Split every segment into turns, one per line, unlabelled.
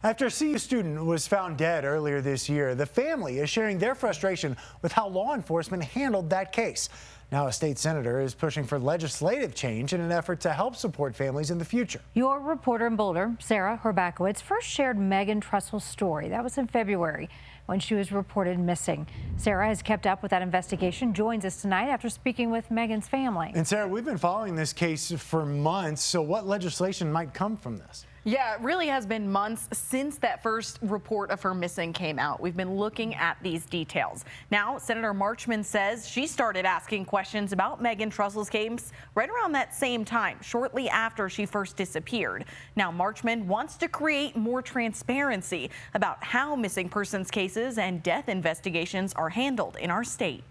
After a CU student was found dead earlier this year, the family is sharing their frustration with how law enforcement handled that case. Now a state senator is pushing for legislative change in an effort to help support families in the future.
Your reporter in Boulder, Sarah Herbakowitz, first shared Megan Trussell's story. That was in February when she was reported missing. Sarah has kept up with that investigation, joins us tonight after speaking with Megan's family.
And Sarah, we've been following this case for months, so what legislation might come from this?
Yeah, it really has been months since that first report of her missing came out. We've been looking at these details. Now, Senator Marchman says she started asking questions about Megan Trussell's case right around that same time, shortly after she first disappeared. Now, Marchman wants to create more transparency about how missing persons cases and death investigations are handled in our state.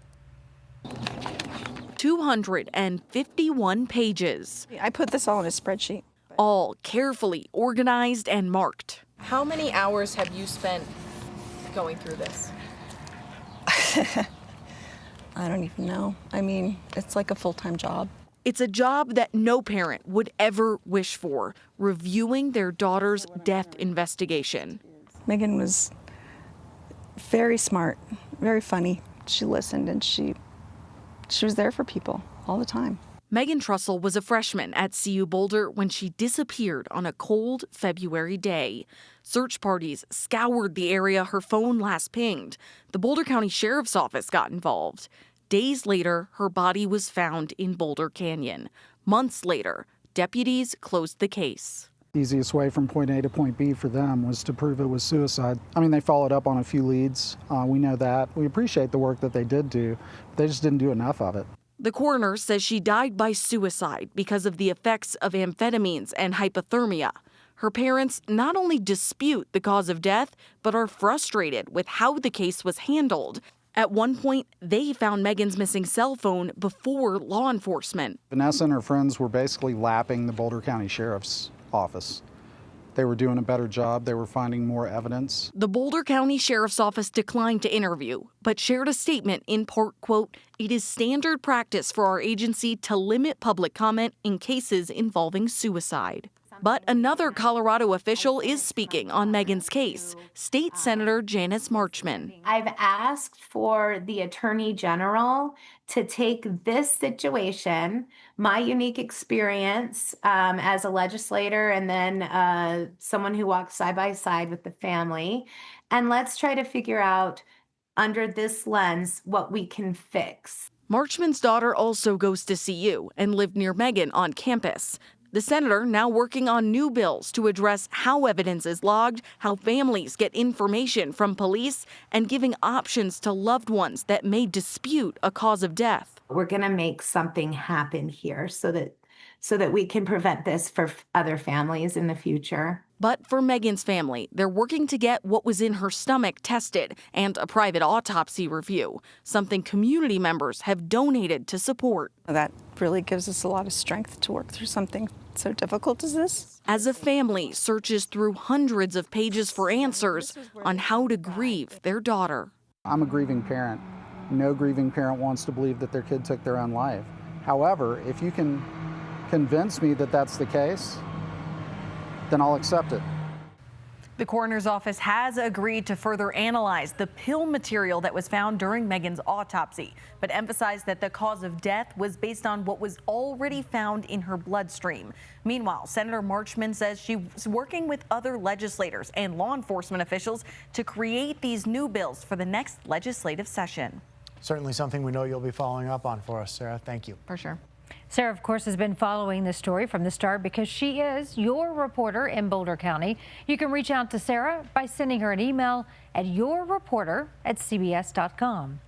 251 pages.
I put this all in a spreadsheet.
All carefully organized and marked.
How many hours have you spent going through this?
I don't even know. I mean, it's like a full-time job.
It's a job that no parent would ever wish for, reviewing their daughter's death investigation.
Megan was very smart, very funny. She listened and she was there for people all the time.
Megan Trussell was a freshman at CU Boulder when she disappeared on a cold February day. Search parties scoured the area her phone last pinged. The Boulder County Sheriff's Office got involved. Days later, her body was found in Boulder Canyon. Months later, deputies closed the case.
The easiest way from point A to point B for them was to prove it was suicide. I mean, they followed up on a few leads. We know that. We appreciate the work that they did do, but they just didn't do enough of it.
The coroner says she died by suicide because of the effects of amphetamines and hypothermia. Her parents not only dispute the cause of death, but are frustrated with how the case was handled. At one point, they found Megan's missing cell phone before law enforcement.
Vanessa and her friends were basically lapping the Boulder County Sheriff's Office. They were doing a better job. They were finding more evidence.
The Boulder County Sheriff's Office declined to interview, but shared a statement in part, quote, "It is standard practice for our agency to limit public comment in cases involving suicide." But another Colorado official is speaking on Megan's case, State Senator Janice Marchman.
I've asked for the Attorney General to take this situation, my unique experience as a legislator and then someone who walks side by side with the family, and let's try to figure out under this lens what we can fix.
Marchman's daughter also goes to CU and lived near Megan on campus. The senator now working on new bills to address how evidence is logged, how families get information from police, and giving options to loved ones that may dispute a cause of death.
We're going to make something happen here so that we can prevent this for other families in the future.
But for Megan's family, they're working to get what was in her stomach tested and a private autopsy review, something community members have donated to support.
That really gives us a lot of strength to work through something so difficult as this.
As a family searches through hundreds of pages for answers on how to grieve their daughter.
I'm a grieving parent. No grieving parent wants to believe that their kid took their own life. However, if you can convince me that that's the case, then I'll accept it.
The coroner's office has agreed to further analyze the pill material that was found during Megan's autopsy, but emphasized that the cause of death was based on what was already found in her bloodstream. Meanwhile, Senator Marchman says she's working with other legislators and law enforcement officials to create these new bills for the next legislative session.
Certainly something we know you'll be following up on for us, Sarah. Thank you.
For sure.
Sarah, of course, has been following this story from the start because she is your reporter in Boulder County. You can reach out to Sarah by sending her an email at yourreporter@cbs.com.